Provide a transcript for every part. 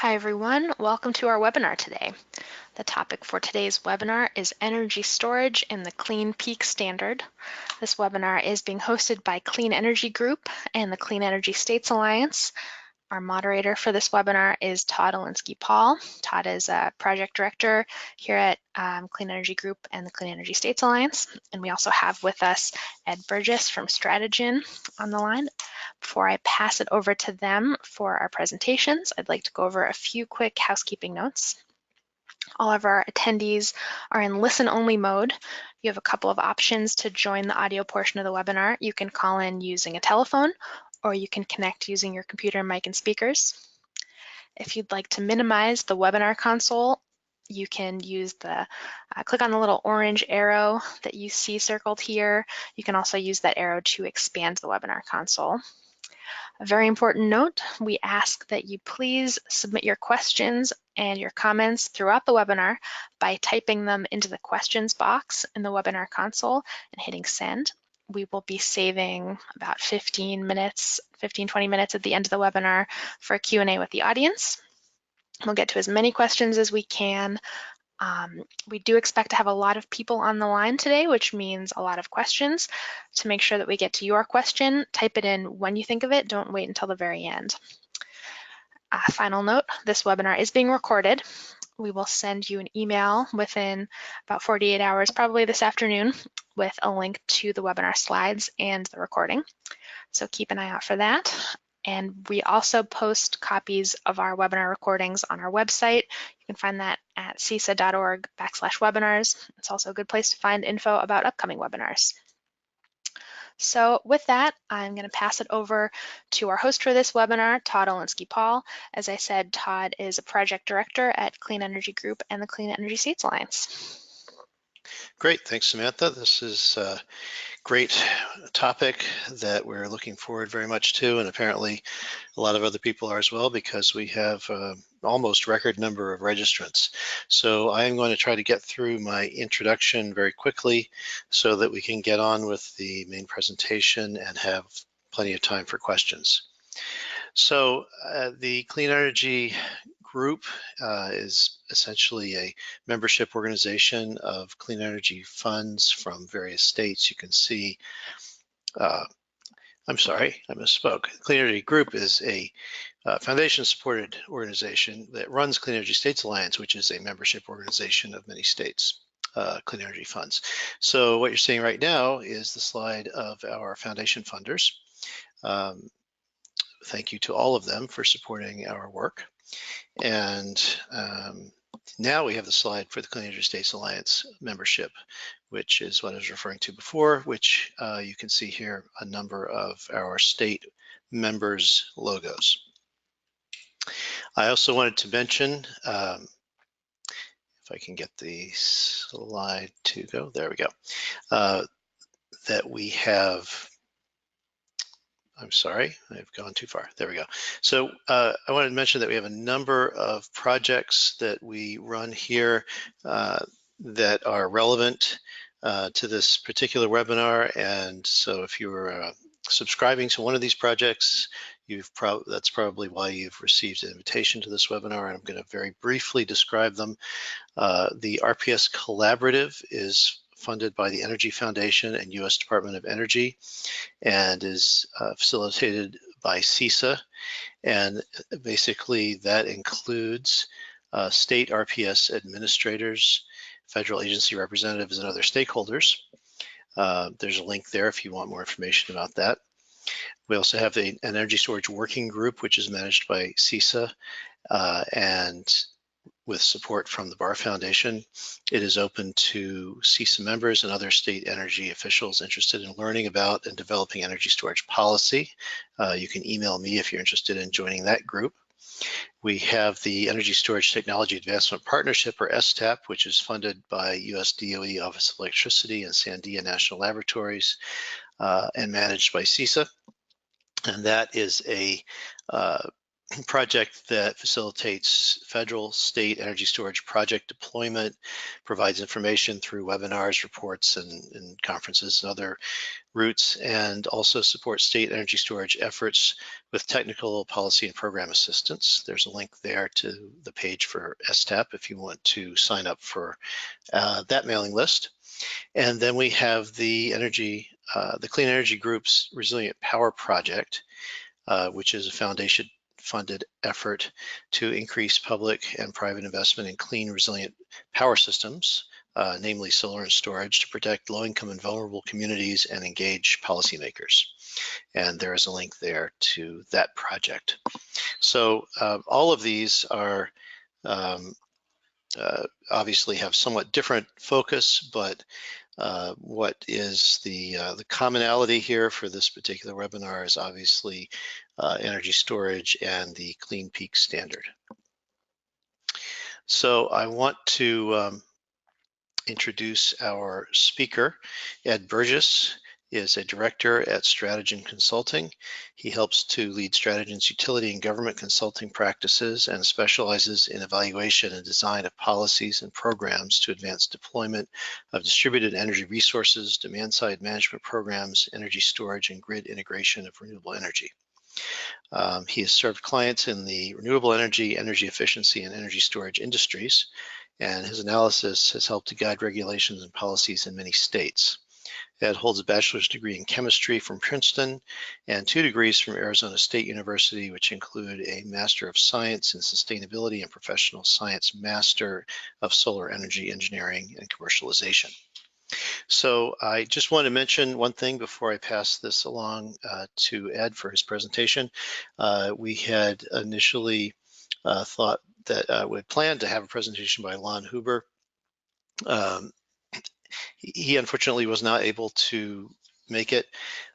Hi everyone, welcome to our webinar today. The topic for today's webinar is energy storage in the Clean Peak Standard. This webinar is being hosted by Clean Energy Group and the Clean Energy States Alliance. Our moderator for this webinar is Todd Olinsky-Paul. Todd is a project director here at Clean Energy Group and the Clean Energy States Alliance. And we also have with us Ed Burgess from Strategen on the line. Before I pass it over to them for our presentations, I'd like to go over a few quick housekeeping notes. All of our attendees are in listen-only mode. You have a couple of options to join the audio portion of the webinar. You can call in using a telephone, or you can connect using your computer, mic, and speakers. If you'd like to minimize the webinar console, you can use the, click on the little orange arrow that you see circled here. You can also use that arrow to expand the webinar console. A very important note, we ask that you please submit your questions and your comments throughout the webinar by typing them into the questions box in the webinar console and hitting send. We will be saving about 15, 20 minutes at the end of the webinar for a Q&A with the audience. We'll get to as many questions as we can. We do expect to have a lot of people on the line today, which means a lot of questions. To make sure that we get to your question, type it in when you think of it. Don't wait until the very end. Final note, this webinar is being recorded. We will send you an email within about 48 hours, probably this afternoon, with a link to the webinar slides and the recording. So keep an eye out for that. And we also post copies of our webinar recordings on our website. You can find that at cisa.org/webinars. It's also a good place to find info about upcoming webinars. So with that, I'm going to pass it over to our host for this webinar, Todd Olinsky-Paul. As I said, Todd is a project director at Clean Energy Group and the Clean Energy States Alliance. Great, thanks Samantha. This is a great topic that we're looking forward very much to, and apparently a lot of other people are as well, because we have almost record number of registrants. So I am going to try to get through my introduction very quickly so that we can get on with the main presentation and have plenty of time for questions. So the Clean Energy Group is essentially a membership organization of clean energy funds from various states. You can see, I'm sorry, I misspoke. Clean Energy Group is a foundation-supported organization that runs Clean Energy States Alliance, which is a membership organization of many states, clean energy funds. So what you're seeing right now is the slide of our foundation funders. Thank you to all of them for supporting our work. And now we have the slide for the Clean Energy States Alliance membership, which is what I was referring to before, which you can see here a number of our state members' logos. I also wanted to mention, if I can get the slide to go, there we go, that we have, I'm sorry, I've gone too far. There we go. So I wanted to mention that we have a number of projects that we run here that are relevant to this particular webinar. And so if you're subscribing to one of these projects, that's probably why you've received an invitation to this webinar. And I'm going to very briefly describe them. The RPS Collaborative is funded by the Energy Foundation and U.S. Department of Energy, and is facilitated by CISA. And basically that includes state RPS administrators, federal agency representatives, and other stakeholders. There's a link there if you want more information about that. We also have an energy storage working group, which is managed by CISA, and with support from the Barr Foundation. It is open to CISA members and other state energy officials interested in learning about and developing energy storage policy. You can email me if you're interested in joining that group. We have the Energy Storage Technology Advancement Partnership, or STAP, which is funded by US DOE Office of Electricity and Sandia National Laboratories, and managed by CISA. And that is a project that facilitates federal, state energy storage project deployment, provides information through webinars, reports, and conferences and other routes, and also supports state energy storage efforts with technical, policy, and program assistance. There's a link there to the page for STAP if you want to sign up for that mailing list. And then we have the Clean Energy Group's Resilient Power Project, which is a foundation-funded effort to increase public and private investment in clean, resilient power systems, namely solar and storage, to protect low-income and vulnerable communities and engage policymakers. And there is a link there to that project. So all of these are obviously have somewhat different focus, but what is the commonality here for this particular webinar is obviously energy storage and the Clean Peak Standard. So I want to introduce our speaker. Ed Burgess is a director at Strategen Consulting. He helps to lead Strategen's utility and government consulting practices and specializes in evaluation and design of policies and programs to advance deployment of distributed energy resources, demand-side management programs, energy storage, and grid integration of renewable energy. He has served clients in the renewable energy, energy efficiency, and energy storage industries, and his analysis has helped to guide regulations and policies in many states. Ed holds a bachelor's degree in chemistry from Princeton and 2 degrees from Arizona State University, which include a Master of Science in Sustainability and Professional Science Master of Solar Energy Engineering and Commercialization. So I just want to mention one thing before I pass this along to Ed for his presentation. We had initially thought that we'd planned to have a presentation by Lon Huber. He unfortunately was not able to make it,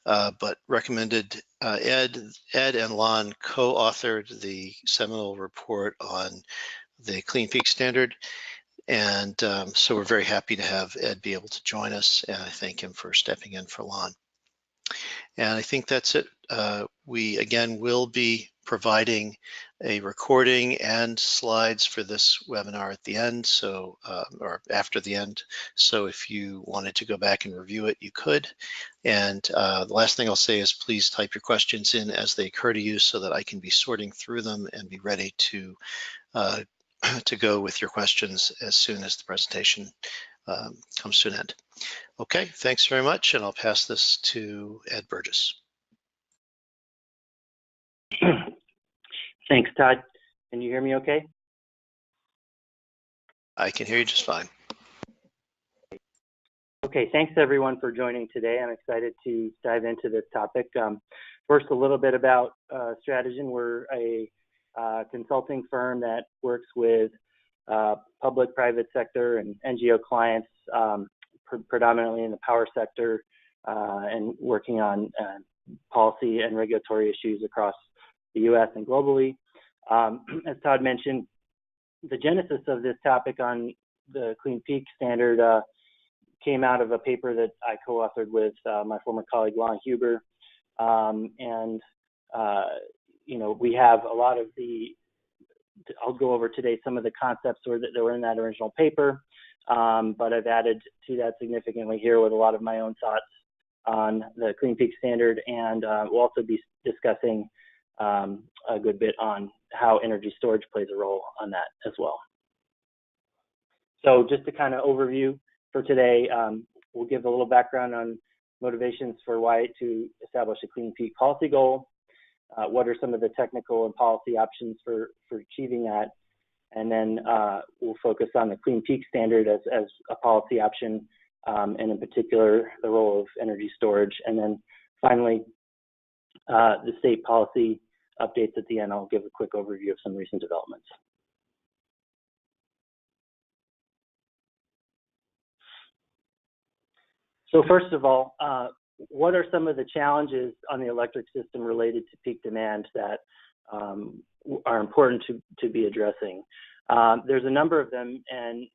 but recommended Ed and Lon co-authored the seminal report on the Clean Peak Standard. And so we're very happy to have Ed be able to join us, and I thank him for stepping in for Lon. And I think that's it. We again will be providing a recording and slides for this webinar at the end, so or after the end. So if you wanted to go back and review it, you could. And the last thing I'll say is please type your questions in as they occur to you so that I can be sorting through them and be ready to go with your questions as soon as the presentation comes to an end. Okay, thanks very much, and I'll pass this to Ed Burgess. Thanks, Todd. Can you hear me okay? I can hear you just fine. Okay, thanks everyone for joining today. I'm excited to dive into this topic. First, a little bit about Strategen. We're a consulting firm that works with public, private sector, and NGO clients, predominantly in the power sector, and working on policy and regulatory issues across the U.S. and globally. As Todd mentioned, the genesis of this topic on the Clean Peak Standard came out of a paper that I co-authored with my former colleague Lon Huber, and you know, we have a lot of I'll go over today some of the concepts that were in that original paper, but I've added to that significantly here with a lot of my own thoughts on the Clean Peak Standard, and we'll also be discussing a good bit on how energy storage plays a role on that as well. So just to kind of overview for today, we'll give a little background on motivations for why to establish a Clean Peak policy goal, what are some of the technical and policy options for achieving that, and then we'll focus on the Clean Peak Standard as a policy option, and in particular the role of energy storage, and then finally the state policy updates at the end. I'll give a quick overview of some recent developments. So first of all, what are some of the challenges on the electric system related to peak demand that are important to be addressing? There's a number of them, and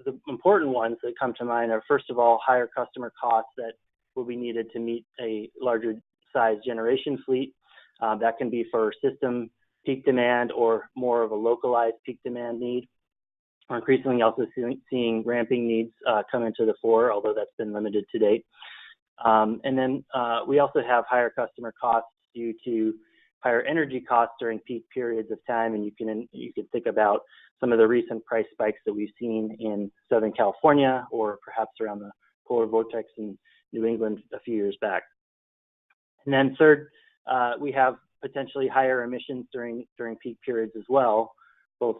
the important ones that come to mind are, first of all, higher customer costs that will be needed to meet a larger size generation fleet. That can be for system peak demand or more of a localized peak demand need. We're increasingly also seeing ramping needs come into the fore, although that's been limited to date. And then we also have higher customer costs due to higher energy costs during peak periods of time, and you can think about some of the recent price spikes that we've seen in Southern California or perhaps around the polar vortex in New England a few years back. And then third, we have potentially higher emissions during peak periods as well, both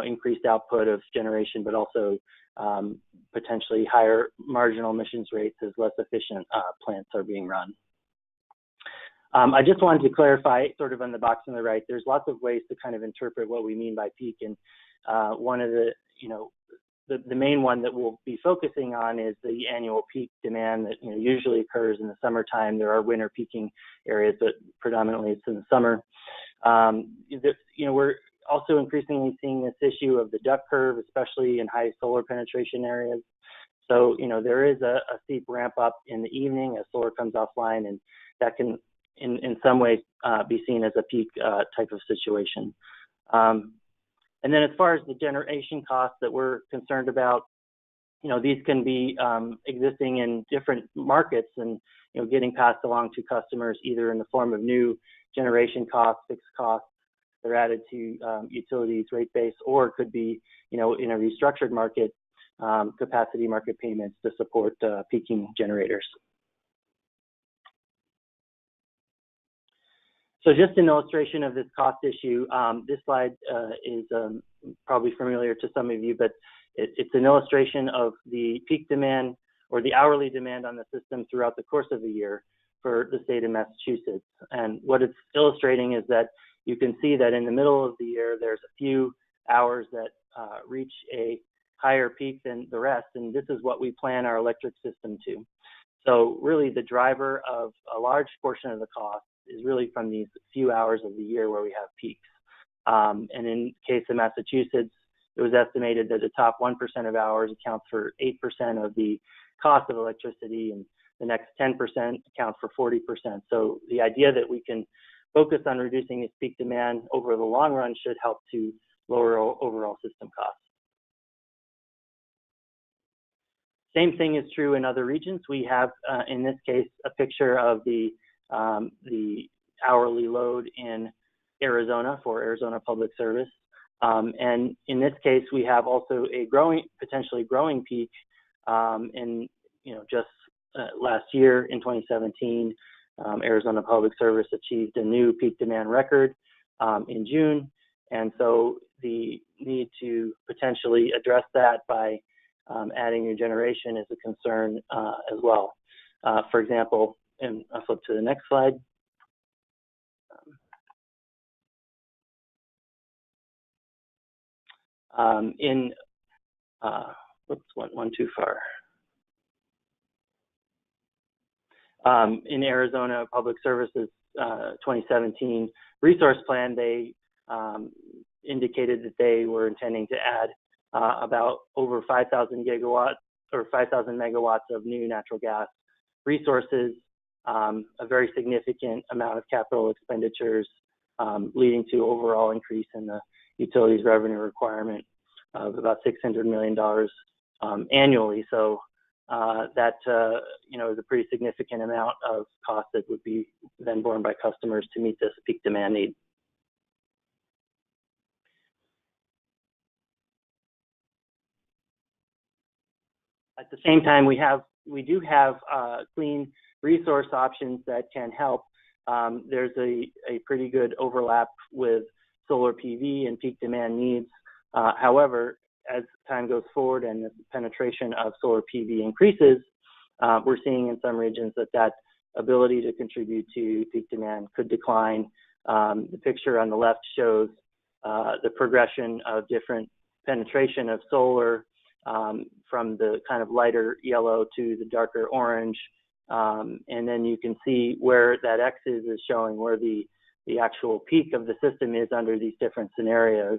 increased output of generation, but also potentially higher marginal emissions rates as less efficient plants are being run. I just wanted to clarify, sort of on the box on the right, there's lots of ways to kind of interpret what we mean by peak, and one of the main one that we'll be focusing on is the annual peak demand that usually occurs in the summertime. There are winter peaking areas, but predominantly it's in the summer. We're also increasingly seeing this issue of the duck curve, especially in high solar penetration areas. So there is a steep ramp up in the evening as solar comes offline, and that can in some ways be seen as a peak type of situation. And then as far as the generation costs that we're concerned about, these can be existing in different markets and getting passed along to customers either in the form of new generation costs, fixed costs, they're added to utilities rate base, or it could be in a restructured market, capacity market payments to support peaking generators. So just an illustration of this cost issue, this slide is probably familiar to some of you, but it's an illustration of the peak demand or the hourly demand on the system throughout the course of the year for the state of Massachusetts. And what it's illustrating is that you can see that in the middle of the year, there's a few hours that reach a higher peak than the rest, and this is what we plan our electric system to. So really the driver of a large portion of the cost is really from these few hours of the year where we have peaks. And in case of Massachusetts, it was estimated that the top 1% of hours accounts for 8% of the cost of electricity, and the next 10% accounts for 40%. So the idea that we can focus on reducing this peak demand over the long run should help to lower overall system costs. Same thing is true in other regions. We have, in this case, a picture of the hourly load in Arizona for Arizona Public Service. And in this case, we have also a potentially growing peak in, just last year in 2017, Arizona Public Service achieved a new peak demand record in June. And so the need to potentially address that by adding new generation is a concern as well. For example, and I'll flip to the next slide. Whoops, went one too far. In Arizona Public Service's 2017 resource plan, they indicated that they were intending to add about over 5,000 gigawatts or 5,000 megawatts of new natural gas resources, a very significant amount of capital expenditures, leading to overall increase in the utilities revenue requirement of about $600 million annually. So that is a pretty significant amount of cost that would be then borne by customers to meet this peak demand need. At the same time, we do have clean resource options that can help. There's a pretty good overlap with solar PV and peak demand needs. However, as time goes forward and the penetration of solar PV increases, we're seeing in some regions that ability to contribute to peak demand could decline. The picture on the left shows the progression of different penetration of solar from the kind of lighter yellow to the darker orange. And then you can see where that X is showing where the actual peak of the system is under these different scenarios.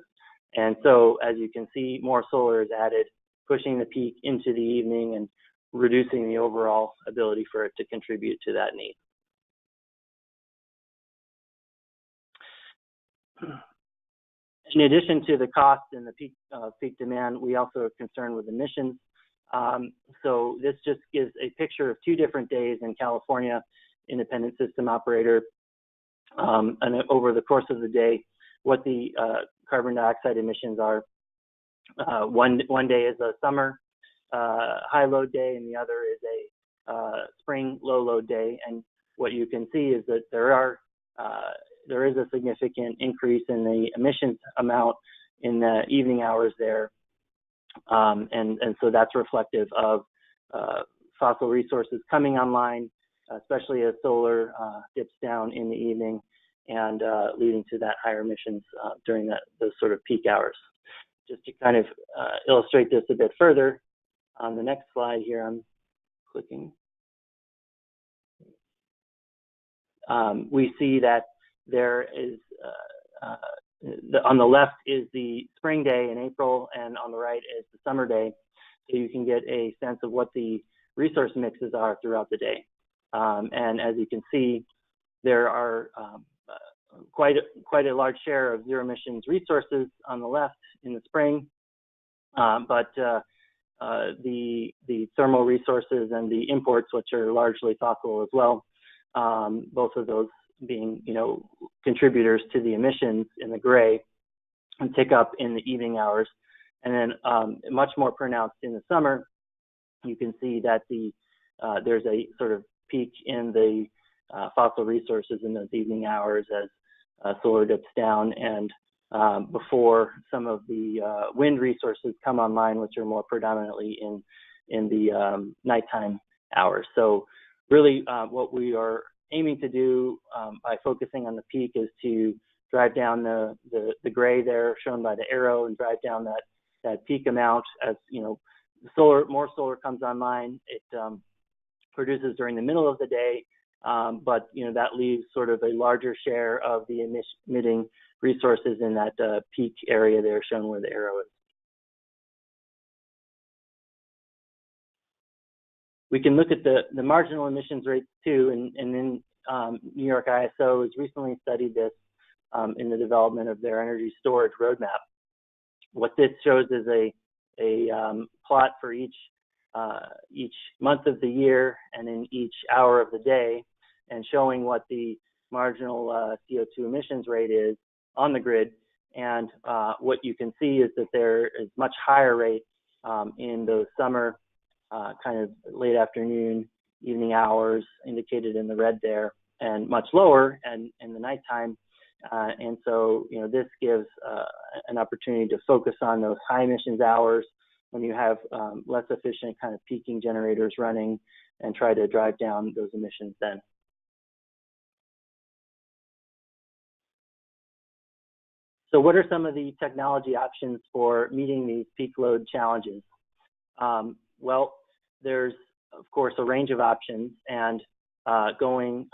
And so as you can see, more solar is added, pushing the peak into the evening and reducing the overall ability for it to contribute to that need. In addition to the cost and the peak demand, we also are concerned with emissions. So this just gives a picture of 2 different days in California, independent system operator, and over the course of the day, what the carbon dioxide emissions are. One day is a summer high load day, and the other is a spring low load day. And what you can see is that there is a significant increase in the emissions amount in the evening hours there. And so that's reflective of fossil resources coming online, especially as solar dips down in the evening, and leading to that higher emissions during those sort of peak hours. Just to kind of illustrate this a bit further, on the next slide here, I'm clicking. We see that there is, on the left is the spring day in April, and on the right is the summer day. So you can get a sense of what the resource mixes are throughout the day. And as you can see, there are quite a large share of zero emissions resources on the left in the spring, but the thermal resources and the imports, which are largely fossil as well, both of those being, contributors to the emissions in the gray, and tick up in the evening hours. And then much more pronounced in the summer, you can see that there's a sort of peak in the fossil resources in those evening hours as solar dips down, and before some of the wind resources come online, which are more predominantly in the nighttime hours. So really what we are aiming to do by focusing on the peak is to drive down the gray there shown by the arrow, and drive down that peak amount. As more solar comes online, it produces during the middle of the day, but that leaves sort of a larger share of the emitting resources in that peak area there shown where the arrow is. We can look at the marginal emissions rates too, and then New York ISO has recently studied this in the development of their energy storage roadmap. What this shows is a plot for each month of the year and in each hour of the day, and showing what the marginal CO2 emissions rate is on the grid. And what you can see is that there is much higher rate in those summer kind of late afternoon, evening hours indicated in the red there, and much lower and in the nighttime. And so, this gives an opportunity to focus on those high emissions hours when you have less efficient kind of peaking generators running, and try to drive down those emissions then. So what are some of the technology options for meeting these peak load challenges? Well, there's, of course, a range of options, and going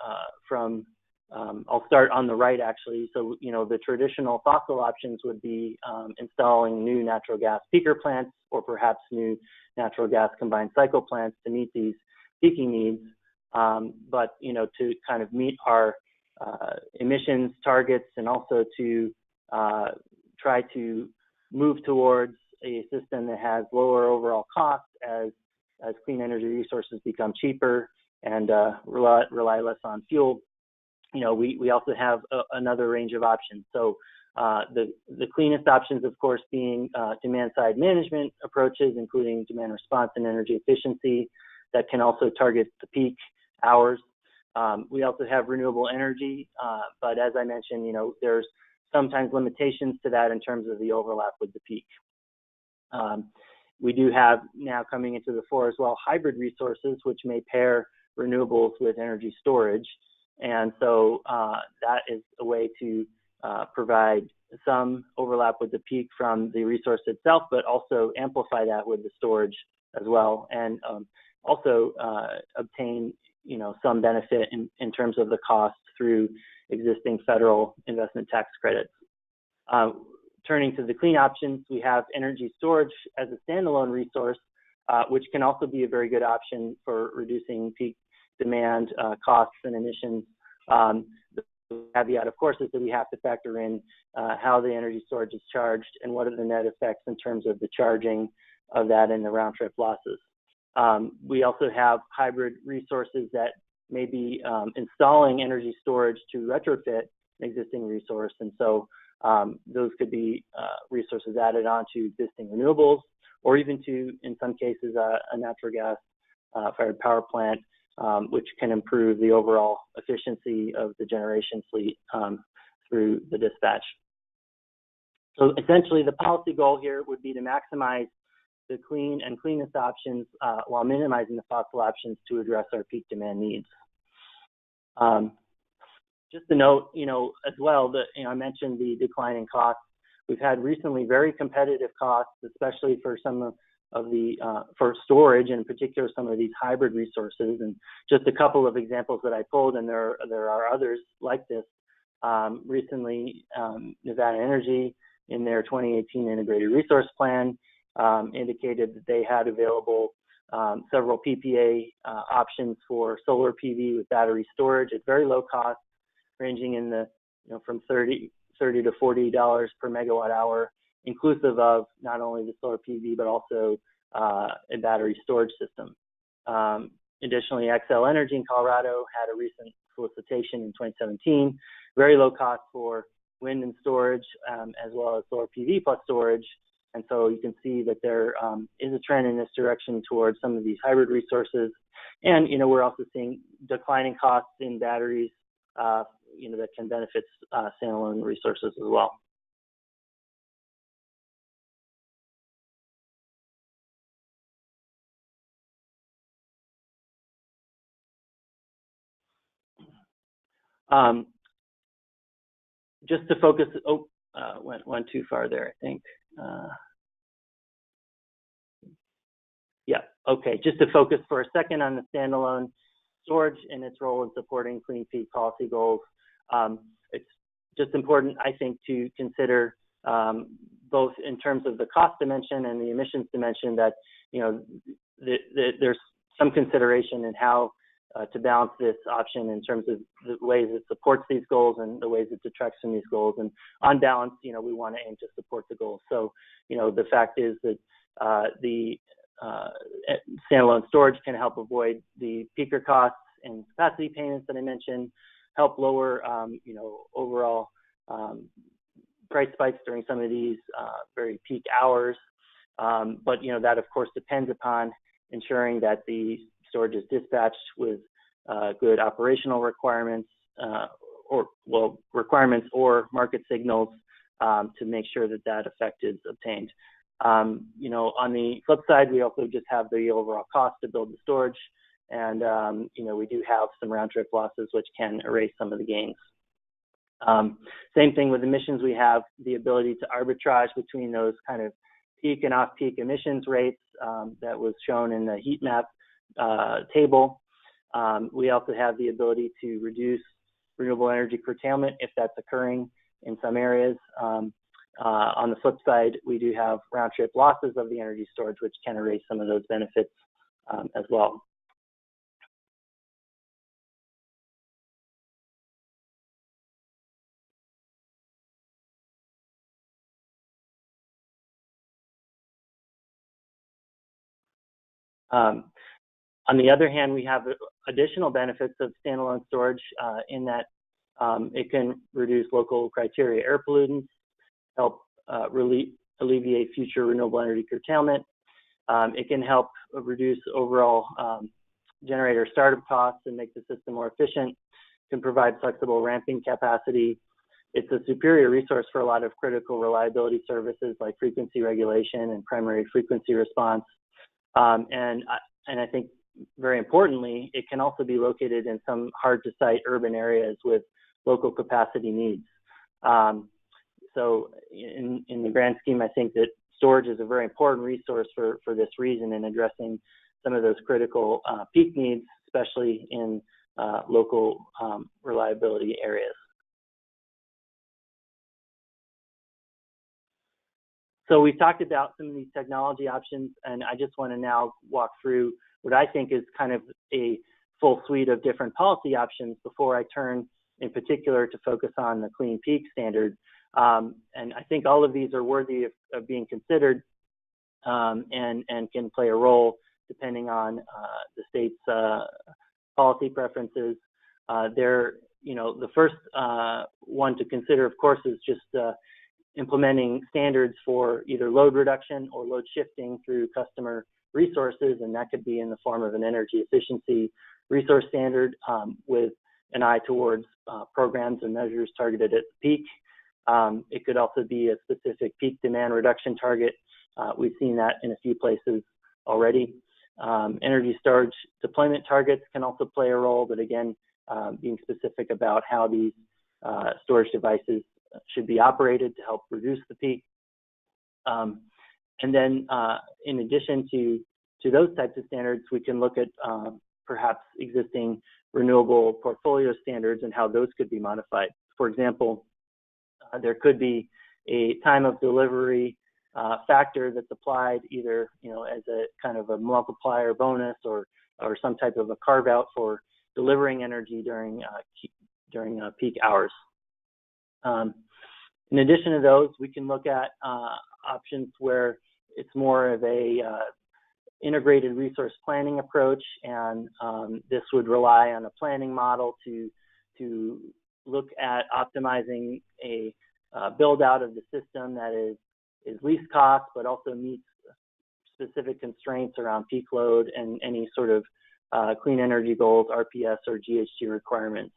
from, I'll start on the right actually. So, the traditional fossil options would be installing new natural gas peaker plants, or perhaps new natural gas combined cycle plants to meet these peaking needs. But, to kind of meet our emissions targets, and also to try to move towards a system that has lower overall costs as clean energy resources become cheaper and rely less on fuel. We also have another range of options. So the cleanest options, of course, being demand side management approaches, including demand response and energy efficiency, that can also target the peak hours. We also have renewable energy, but as I mentioned, there's sometimes limitations to that in terms of the overlap with the peak. We do have now coming into the fore as well hybrid resources, which may pair renewables with energy storage. And so that is a way to provide some overlap with the peak from the resource itself, but also amplify that with the storage as well, and also obtain some benefit in terms of the cost through existing federal investment tax credits. Turning to the clean options, we have energy storage as a standalone resource, which can also be a very good option for reducing peak demand costs and emissions. caveat, of course, is that we have to factor in how the energy storage is charged and what are the net effects in terms of the charging of that and the round trip losses. We also have hybrid resources that may be installing energy storage to retrofit an existing resource. And so those could be resources added on to existing renewables, or even to, in some cases, a natural gas fired power plant, which can improve the overall efficiency of the generation fleet through the dispatch. So essentially, the policy goal here would be to maximize the clean and cleanest options while minimizing the fossil options to address our peak demand needs. Just to note, as well, that I mentioned the decline in costs. We've had recently very competitive costs, especially for some of the for storage, and in particular some of these hybrid resources. And just a couple of examples that I pulled, and there are others like this. Recently, Nevada Energy, in their 2018 Integrated Resource Plan, indicated that they had available several PPA options for solar PV with battery storage at very low cost, ranging in the from $30 to $40 per megawatt hour, inclusive of not only the solar PV but also a battery storage system. Additionally, Xcel Energy in Colorado had a recent solicitation in 2017, very low cost for wind and storage, as well as solar PV plus storage. And so you can see that there is a trend in this direction towards some of these hybrid resources. And, we're also seeing declining costs in batteries, that can benefit standalone resources as well. Just to focus, went too far there, I think. Yeah, okay, just to focus for a second on the standalone storage and its role in supporting clean peak policy goals. It's just important, I think, to consider both in terms of the cost dimension and the emissions dimension that, there's some consideration in how to balance this option in terms of the ways it supports these goals and the ways it detracts from these goals. And on balance, we want to aim to support the goals. So, the fact is that the standalone storage can help avoid the peaker costs and capacity payments that I mentioned, help lower, overall price spikes during some of these very peak hours. But, that of course depends upon ensuring that the storage is dispatched with good operational requirements, requirements or market signals to make sure that that effect is obtained. On the flip side, we also just have the overall cost to build the storage, and we do have some round trip losses which can erase some of the gains. Same thing with emissions. We have the ability to arbitrage between those kind of peak and off-peak emissions rates that was shown in the heat map table. We also have the ability to reduce renewable energy curtailment if that's occurring in some areas. On the flip side, we do have round trip losses of the energy storage, which can erase some of those benefits as well. On the other hand, we have additional benefits of standalone storage in that it can reduce local criteria air pollutants, help alleviate future renewable energy curtailment. It can help reduce overall generator startup costs and make the system more efficient, can provide flexible ramping capacity. It's a superior resource for a lot of critical reliability services like frequency regulation and primary frequency response. And I think very importantly, it can also be located in some hard to site urban areas with local capacity needs. So in the grand scheme, I think that storage is a very important resource for this reason in addressing some of those critical peak needs, especially in local reliability areas. So we've talked about some of these technology options, and I just want to now walk through what I think is kind of a full suite of different policy options before I turn in particular to focus on the Clean Peak standard. And I think all of these are worthy of being considered and can play a role depending on the state's policy preferences. The first one to consider, of course, is just implementing standards for either load reduction or load shifting through customer resources, and that could be in the form of an energy efficiency resource standard with an eye towards programs and measures targeted at the peak. It could also be a specific peak demand reduction target. We've seen that in a few places already. Energy storage deployment targets can also play a role, but again, being specific about how these storage devices should be operated to help reduce the peak. And then in addition to those types of standards, we can look at perhaps existing renewable portfolio standards and how those could be modified. For example, there could be a time of delivery factor that's applied either as a kind of a multiplier bonus or some type of a carve out for delivering energy during peak hours. In addition to those, we can look at options where it's more of a integrated resource planning approach, and this would rely on a planning model to look at optimizing a build out of the system that is least cost, but also meets specific constraints around peak load and any sort of clean energy goals, RPS or GHG requirements.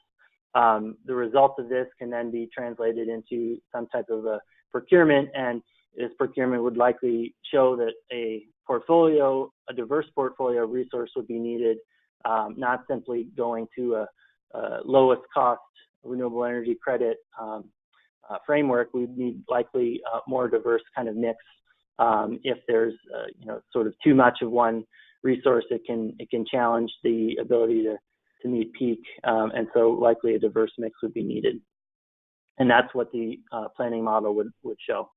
The results of this can then be translated into some type of a procurement, and this procurement would likely show that a diverse portfolio of resource would be needed, not simply going to a lowest cost renewable energy credit framework. We'd need likely a more diverse kind of mix. If there's sort of too much of one resource, it can challenge the ability to meet peak, and so likely a diverse mix would be needed. And that's what the planning model would show.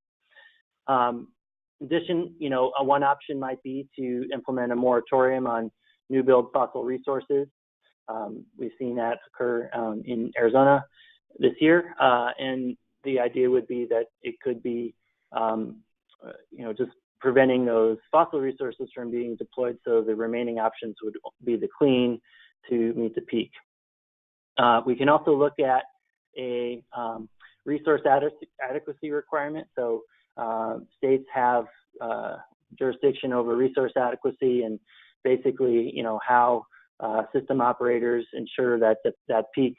In addition, one option might be to implement a moratorium on new build fossil resources. We've seen that occur in Arizona this year, and the idea would be that it could be, just preventing those fossil resources from being deployed, so the remaining options would be the clean to meet the peak. We can also look at a resource adequacy requirement. So states have jurisdiction over resource adequacy, and basically, how system operators ensure that that peak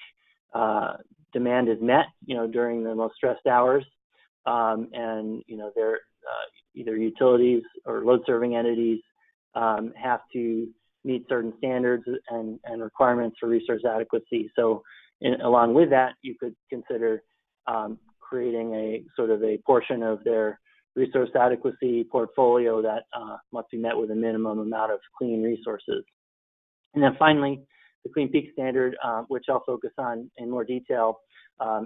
demand is met, during the most stressed hours, and they're either utilities or load serving entities have to meet certain standards and requirements for resource adequacy. So along with that, you could consider creating a sort of a portion of their resource adequacy portfolio that must be met with a minimum amount of clean resources. And then finally, the Clean Peak Standard, which I'll focus on in more detail,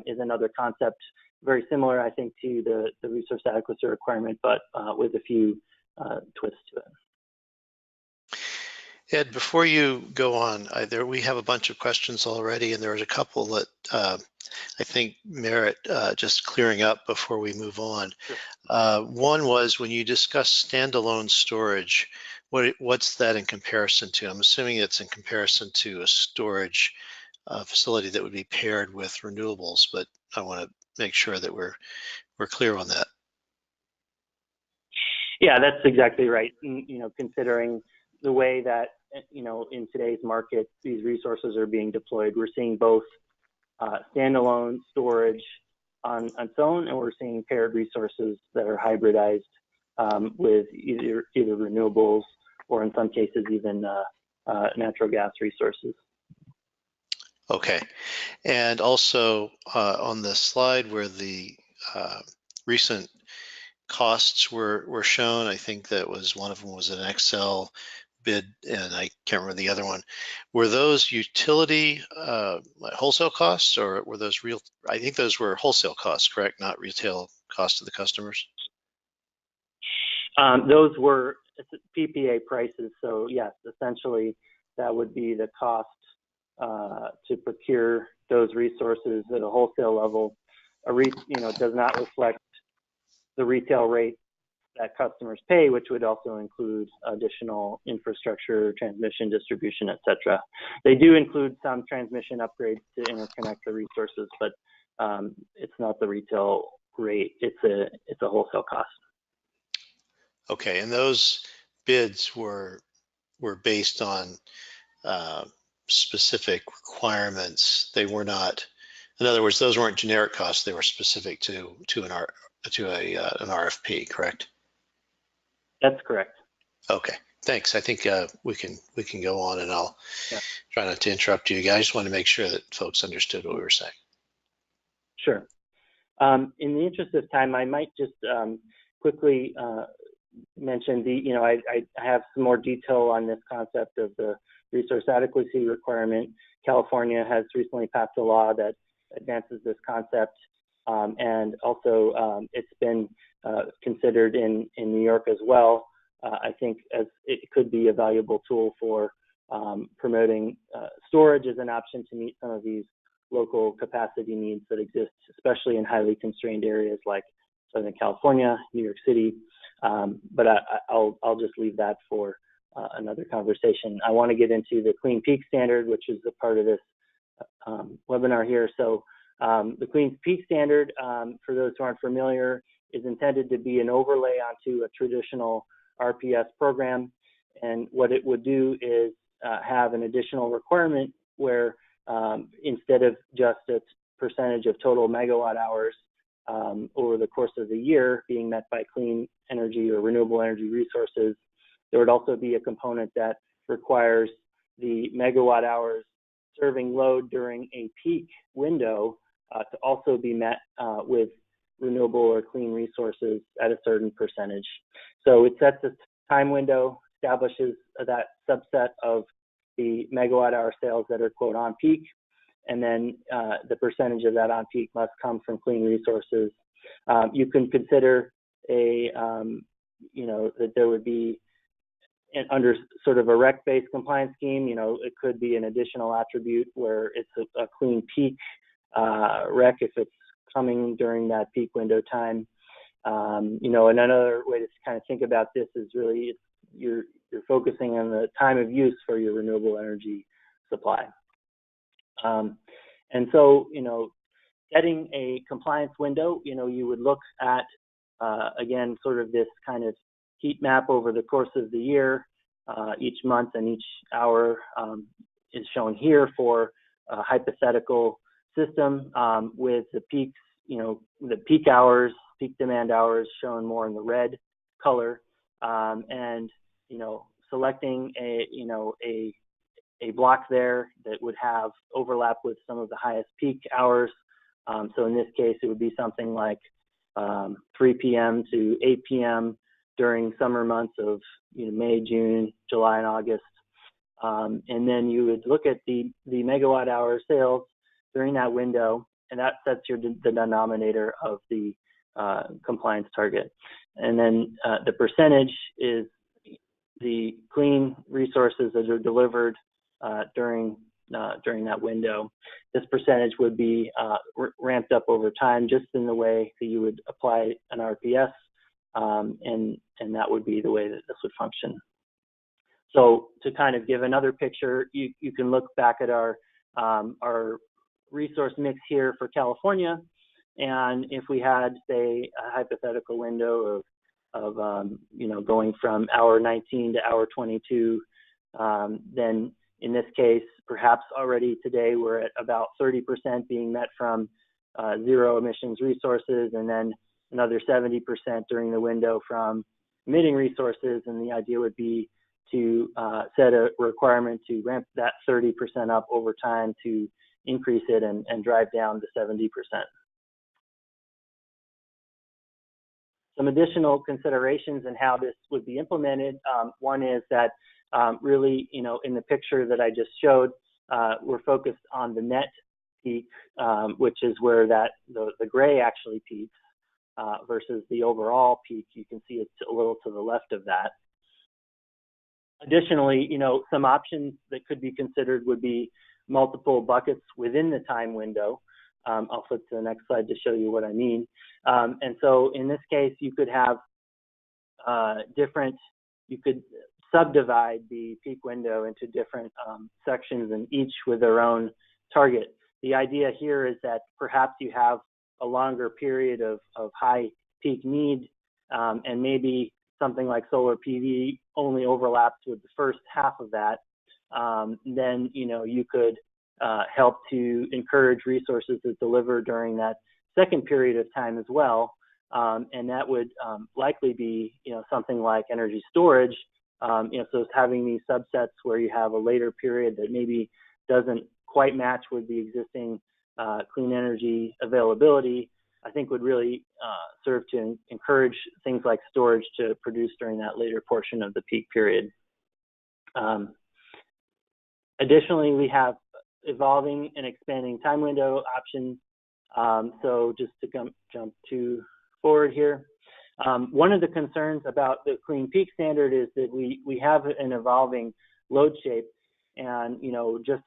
is another concept very similar, I think, to the resource adequacy requirement, but with a few twists to it. Ed, before you go on, we have a bunch of questions already, and there's a couple that I think merit just clearing up before we move on. Sure. One was when you discuss standalone storage, what's that in comparison to? I'm assuming it's in comparison to a storage facility that would be paired with renewables, but I want to make sure that we're clear on that. Yeah, that's exactly right. Considering the way that in today's market these resources are being deployed, we're seeing both standalone storage on its own, and we're seeing paired resources that are hybridized with either renewables or in some cases even natural gas resources. Okay, and also on the slide where the recent costs were shown, I think that was one of them was an Excel bid, and I can't remember the other one. Were those utility wholesale costs, or were those real? I think those were wholesale costs, correct? Not retail costs to the customers? Those were, PPA prices. So yes, essentially that would be the cost, the cost to the customer, and then the to procure those resources at a wholesale level, does not reflect the retail rate that customers pay, which would also include additional infrastructure, transmission, distribution, et cetera. They do include some transmission upgrades to interconnect the resources, but it's not the retail rate. It's a wholesale cost. Okay, and those bids were based on specific requirements. They were not, in other words, those weren't generic costs. They were specific to an RFP, correct? That's correct. Okay, thanks. I think we can go on, and I'll try not to interrupt you. I just want to make sure that folks understood what we were saying. Sure. In the interest of time, I might just quickly mention I have some more detail on this concept of the resource adequacy requirement. California has recently passed a law that advances this concept, and also it's been considered in New York as well. I think as it could be a valuable tool for promoting storage as an option to meet some of these local capacity needs that exist, especially in highly constrained areas like Southern California, New York City. But I'll just leave that for another conversation. I want to get into the Clean Peak Standard, which is a part of this webinar here. So the Clean Peak Standard, for those who aren't familiar, is intended to be an overlay onto a traditional RPS program. And what it would do is have an additional requirement where instead of just a percentage of total megawatt hours over the course of the year being met by clean energy or renewable energy resources, there would also be a component that requires the megawatt hours serving load during a peak window to also be met with renewable or clean resources at a certain percentage. So it sets a time window, establishes that subset of the megawatt hour sales that are quote on peak, and then the percentage of that on peak must come from clean resources. You can consider that there would be under sort of a REC-based compliance scheme, it could be an additional attribute where it's a clean peak REC if it's coming during that peak window time. And another way to kind of think about this is really you're focusing on the time of use for your renewable energy supply. And so, setting a compliance window, you would look at, again, sort of this kind of heat map over the course of the year. Each month and each hour is shown here for a hypothetical system with the peaks, the peak hours, peak demand hours shown more in the red color, and selecting a block there that would have overlap with some of the highest peak hours. So in this case, it would be something like 3 p.m. to 8 p.m. during summer months of May, June, July, and August. And then you would look at the megawatt hour sales during that window, and that sets the denominator of the compliance target. And then the percentage is the clean resources that are delivered during that window. This percentage would be ramped up over time, just in the way that you would apply an RPS, and that would be the way that this would function. So to kind of give another picture, you can look back at our resource mix here for California, and if we had, say, a hypothetical window of going from hour 19 to hour 22, then in this case, perhaps already today we're at about 30% being met from zero emissions resources, and then another 70% during the window from emitting resources. And the idea would be to set a requirement to ramp that 30% up over time to increase it and drive down to 70%. Some additional considerations in how this would be implemented. One is that really, in the picture that I just showed, we're focused on the net peak, which is where the gray actually peaks versus the overall peak. You can see it's a little to the left of that. Additionally, some options that could be considered would be multiple buckets within the time window. I'll flip to the next slide to show you what I mean. And so in this case, you could have you could subdivide the peak window into different sections, and each with their own target. The idea here is that perhaps you have a longer period of high peak need, and maybe something like solar PV only overlaps with the first half of that. Then you could help to encourage resources to deliver during that second period of time as well, and that would likely be something like energy storage. So it's having these subsets where you have a later period that maybe doesn't quite match with the existing clean energy availability, I think would really serve to encourage things like storage to produce during that later portion of the peak period. Additionally, we have evolving and expanding time window options. So just to jump forward here, one of the concerns about the clean peak standard is that we have an evolving load shape, and just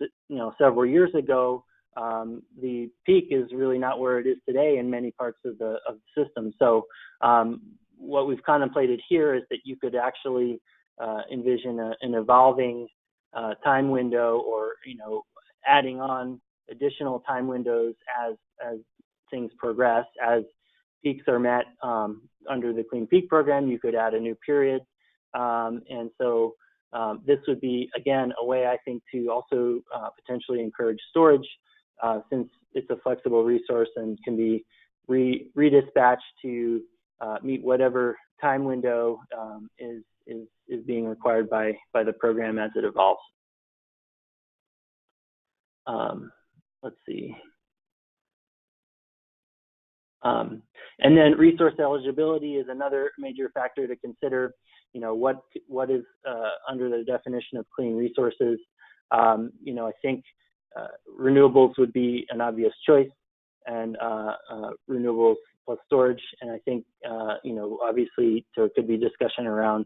several years ago, the peak is really not where it is today in many parts of the system. So what we've contemplated here is that you could actually envision an evolving time window, or adding on additional time windows as things progress. As peaks are met under the Clean Peak program, you could add a new period, and so this would be, again, a way, I think, to also potentially encourage storage, since it's a flexible resource and can be redispatched to meet whatever time window is being required by the program as it evolves. Let's see. And then resource eligibility is another major factor to consider. What is under the definition of clean resources? I think renewables would be an obvious choice, and renewables plus storage. And I think, obviously there could be discussion around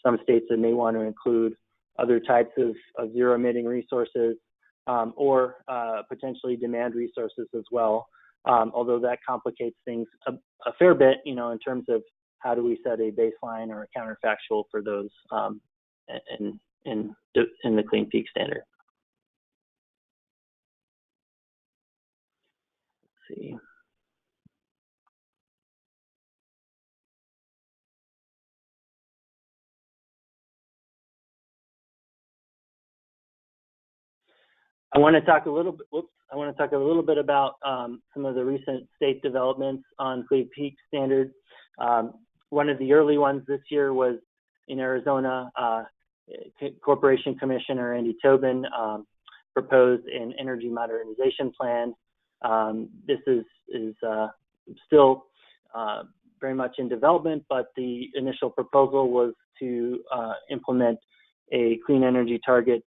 some states that may want to include other types of zero emitting resources, or potentially demand resources as well. Although that complicates things a fair bit, in terms of how do we set a baseline or a counterfactual for those in the Clean Peak standard. Let's see. I want to talk a little bit about some of the recent state developments on Clean Peak standard. One of the early ones this year was in Arizona. Corporation Commissioner Andy Tobin proposed an energy modernization plan. This is still very much in development, but the initial proposal was to implement a clean energy target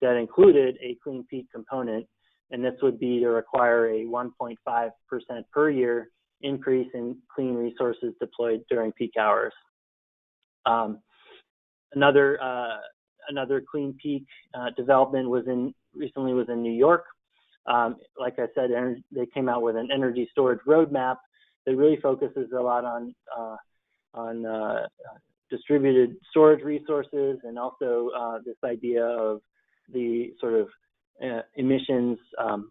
that included a Clean Peak component, and this would be to require a 1.5% per year increase in clean resources deployed during peak hours. Another Clean Peak development recently was in New York. Like I said, they came out with an energy storage roadmap that really focuses a lot on distributed storage resources, and also this idea of the sort of emissions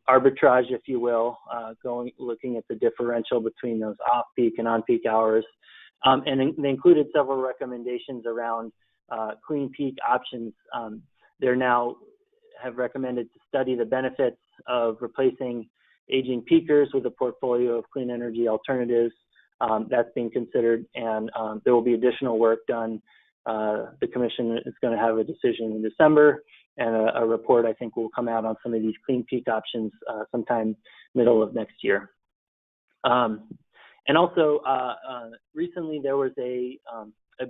arbitrage, if you will, looking at the differential between those off-peak and on-peak hours. And they included several recommendations around Clean Peak options. They now have recommended to study the benefits of replacing aging peakers with a portfolio of clean energy alternatives. That's being considered, and there will be additional work done. The Commission is going to have a decision in December, and a report, I think, will come out on some of these Clean Peak options sometime middle of next year. And also, recently there was a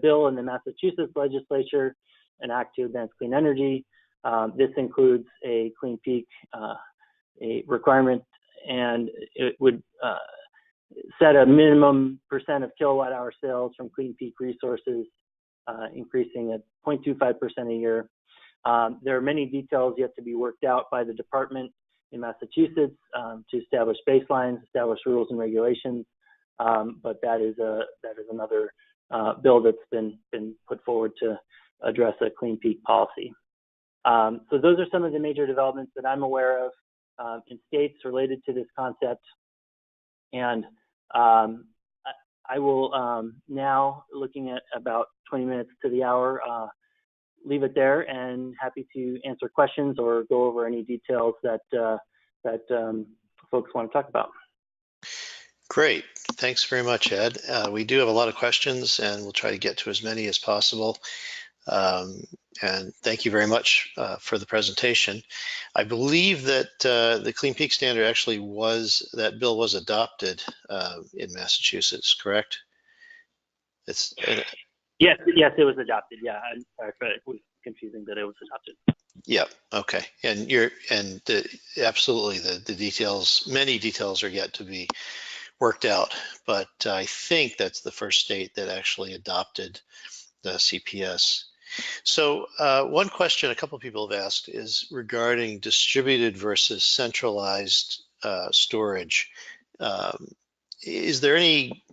bill in the Massachusetts legislature, an act to advance clean energy. This includes a Clean Peak a requirement, and it would set a minimum % of kilowatt-hour sales from Clean Peak resources, increasing at 0.25% a year. There are many details yet to be worked out by the department in Massachusetts to establish baselines, establish rules and regulations, but that is another bill that's been put forward to address a clean peak policy. So those are some of the major developments that I'm aware of in states related to this concept. And I will now, looking at about 20 minutes to the hour, leave it there and happy to answer questions or go over any details that folks want to talk about. Great. Thanks very much, Ed. We do have a lot of questions and we'll try to get to as many as possible. And thank you very much for the presentation. I believe that the Clean Peak Standard actually that bill was adopted in Massachusetts, correct? Yes, it was adopted. Yeah, I'm sorry if it was confusing that it was adopted. Yeah. Okay. And absolutely the details, many details are yet to be worked out, but I think that's the first state that actually adopted the CPS. So one question a couple of people have asked is regarding distributed versus centralized storage. Is there any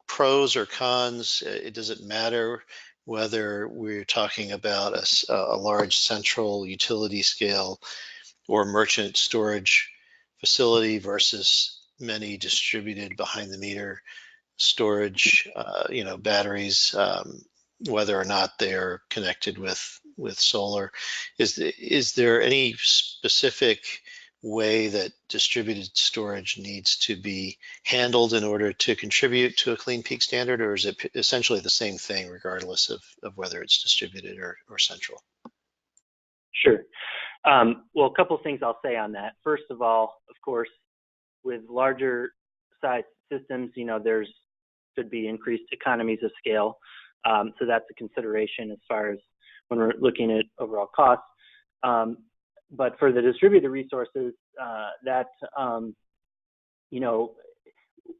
pros or cons? Does it matter whether we're talking about a large central utility scale or merchant storage facility versus many distributed behind the meter storage, batteries, whether or not they're connected with solar? Is there any specific way that distributed storage needs to be handled in order to contribute to a Clean Peak Standard, or is it essentially the same thing regardless of whether it's distributed or central? Sure. Well, a couple of things I'll say on that. First of all, of course, with larger size systems, there's could be increased economies of scale. So that's a consideration as far as when we're looking at overall costs. But for the distributed resources,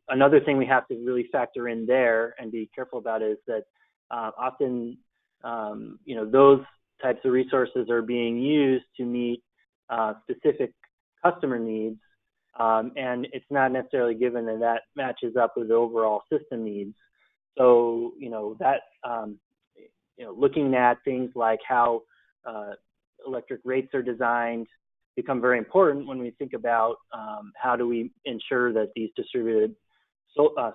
another thing we have to really factor in there and be careful about is that often, those types of resources are being used to meet specific customer needs, and it's not necessarily given that matches up with the overall system needs. So, looking at things like how electric rates are designed become very important when we think about how do we ensure that these distributed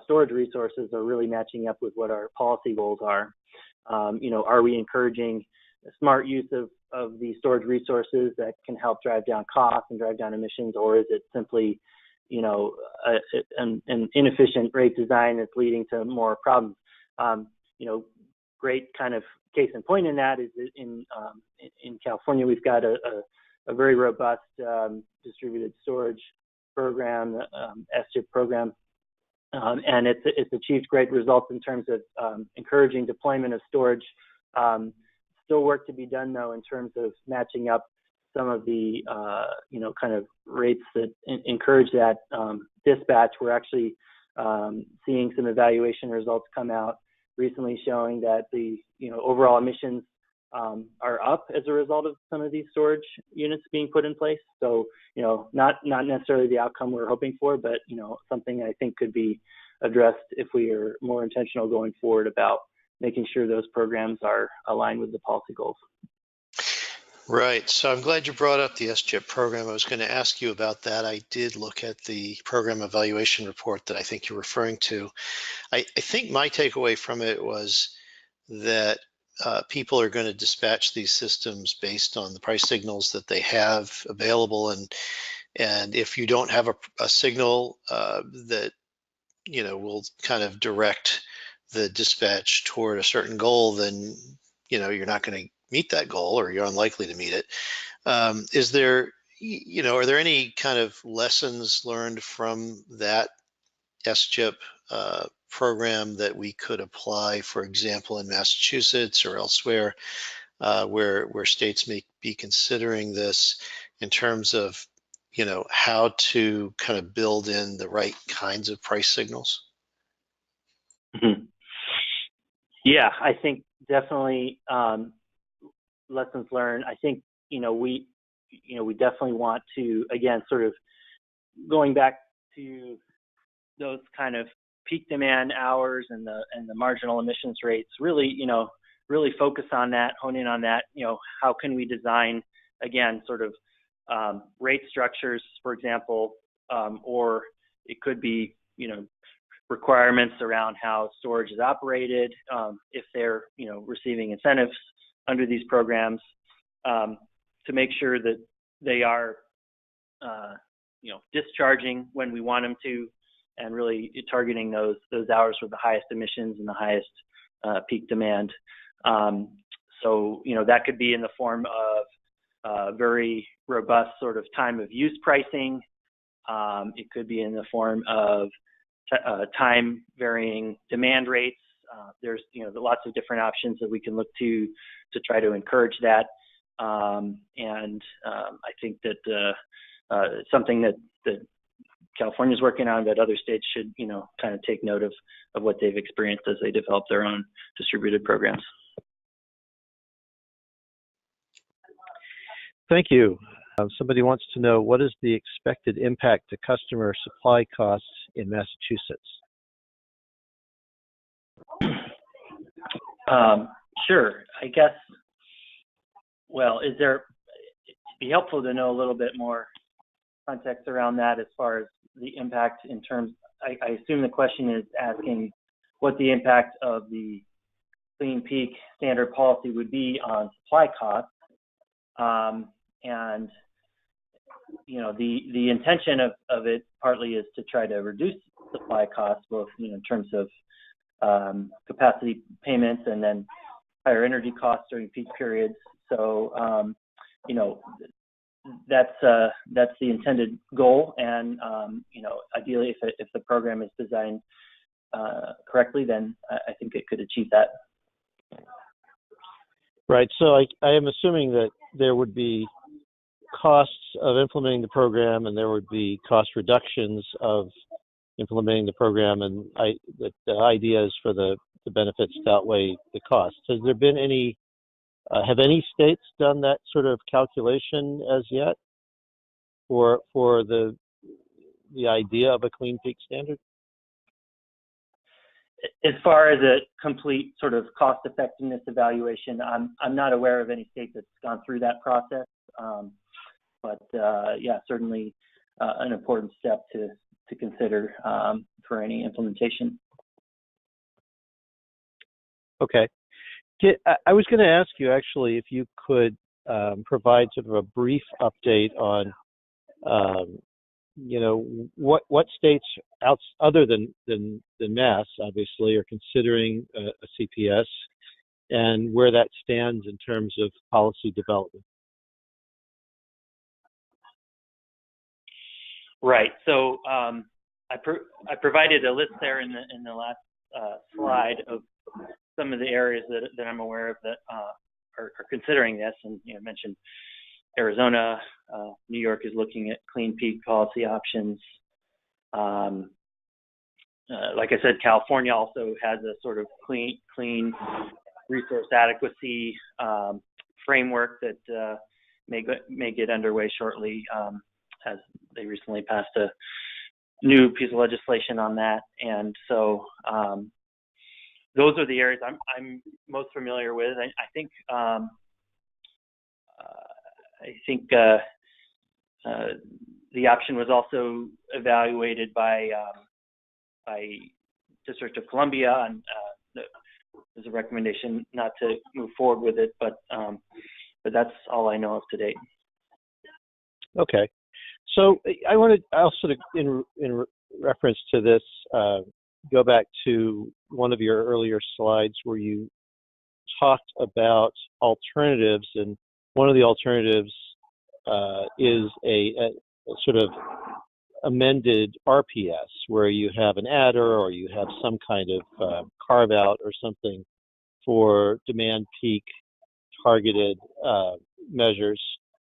storage resources are really matching up with what our policy goals are. Are we encouraging smart use of these storage resources that can help drive down costs and drive down emissions, or is it simply, an inefficient rate design that's leading to more problems? Great kind of case in point in that is in California, we've got a very robust distributed storage program, SCHIP program, and it's achieved great results in terms of encouraging deployment of storage. Still work to be done though in terms of matching up some of the kind of rates that encourage that dispatch. We're actually seeing some evaluation results come out recently showing that the overall emissions are up as a result of some of these storage units being put in place. So not necessarily the outcome we're hoping for, but something I think could be addressed if we are more intentional going forward about making sure those programs are aligned with the policy goals. Right. So I'm glad you brought up the SCHIP program. I was going to ask you about that. I did look at the program evaluation report that I think you're referring to. I think my takeaway from it was that people are going to dispatch these systems based on the price signals that they have available, and if you don't have a signal that will kind of direct the dispatch toward a certain goal, then you're not going to meet that goal, or you're unlikely to meet it. Is there, are there any kind of lessons learned from that SCHIP program that we could apply, for example, in Massachusetts or elsewhere, where states may be considering this in terms of, how to kind of build in the right kinds of price signals? Mm-hmm. Yeah, I think definitely lessons learned. I think we definitely want to, again, sort of going back to those kind of peak demand hours and the marginal emissions rates. Really focus on that, hone in on that. How can we design, again, sort of rate structures, for example, or it could be requirements around how storage is operated, if they're receiving incentives under these programs, to make sure that they are discharging when we want them to, and really targeting those hours with the highest emissions and the highest peak demand. So that could be in the form of very robust sort of time of use pricing. It could be in the form of time varying demand rates. There's lots of different options that we can look to try to encourage that. And I think that something that California is working on, that other states should kind of take note of what they've experienced as they develop their own distributed programs. Thank you. Somebody wants to know, what is the expected impact to customer supply costs in Massachusetts? Sure. I guess, well, it'd be helpful to know a little bit more context around that as far as the impact in terms, I assume the question is asking what the impact of the Clean Peak Standard policy would be on supply costs. And the intention of it partly is to try to reduce supply costs, both in terms of capacity payments and then higher energy costs during peak periods. So that's the intended goal, and ideally, if the program is designed correctly, then I think it could achieve that. Right. So I am assuming that there would be costs of implementing the program, and there would be cost reductions of implementing the program, and the idea is for the benefits to outweigh the costs. Has there been any? Have any states done that sort of calculation as yet for the idea of a Clean Peak Standard? As far as a complete sort of cost effectiveness evaluation, I'm not aware of any state that's gone through that process. But yeah, certainly an important step to consider for any implementation. Okay. I was going to ask you actually if you could provide sort of a brief update on, what states other than Mass, obviously, are considering a CPS, and where that stands in terms of policy development. Right. So I provided a list there in the last slide of some of the areas that I'm aware of that are considering this, and mentioned Arizona, New York is looking at Clean Peak policy options. Like I said, California also has a sort of clean resource adequacy framework that may get underway shortly, as they recently passed a new piece of legislation on that. And so those are the areas I'm most familiar with. I think the option was also evaluated by District of Columbia, and there's a recommendation not to move forward with it, but that's all I know of to date. Okay, so I wanted also to, in reference to this, go back to one of your earlier slides where you talked about alternatives, and one of the alternatives is a sort of amended RPS, where you have an adder or you have some kind of carve out or something for demand peak targeted measures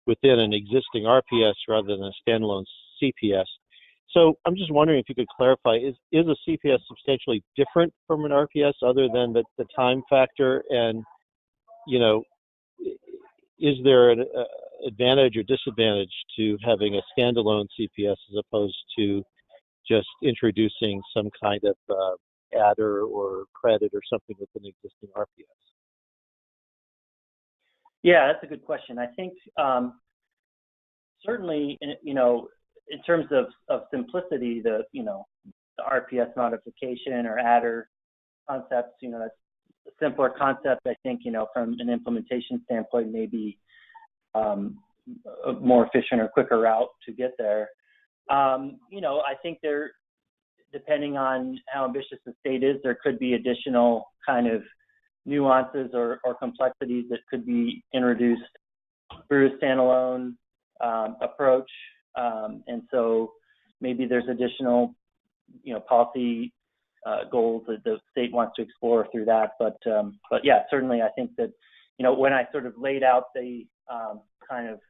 within an existing RPS rather than a standalone CPS. So I'm just wondering if you could clarify, is a CPS substantially different from an RPS other than the time factor? And, is there an advantage or disadvantage to having a standalone CPS as opposed to just introducing some kind of adder or credit or something with an existing RPS? Yeah, that's a good question. I think certainly, in terms of simplicity, the RPS modification or adder concepts, that's a simpler concept. I think, from an implementation standpoint, maybe a more efficient or quicker route to get there. I think depending on how ambitious the state is, there could be additional kind of nuances or complexities that could be introduced through a standalone approach. And so maybe there's additional, policy goals that the state wants to explore through that. But yeah, certainly I think that, when I sort of laid out the kind of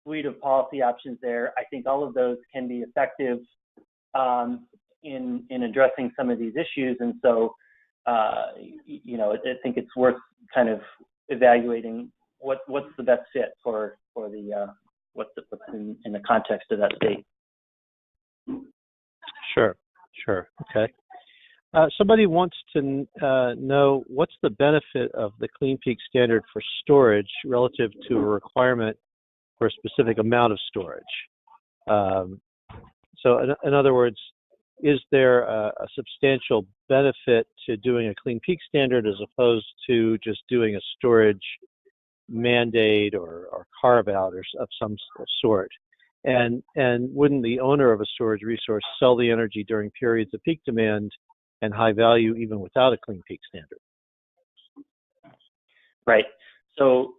suite of policy options there, I think all of those can be effective in addressing some of these issues. And so, I think it's worth kind of evaluating what's the best fit for the what's in the context of that state. Sure. Okay. Somebody wants to know what's the benefit of the Clean Peak standard for storage relative to a requirement for a specific amount of storage. So in other words, is there a substantial benefit to doing a Clean Peak standard as opposed to just doing a storage mandate or carve out or of some sort? And wouldn't the owner of a storage resource sell the energy during periods of peak demand and high value even without a Clean Peak standard? Right. So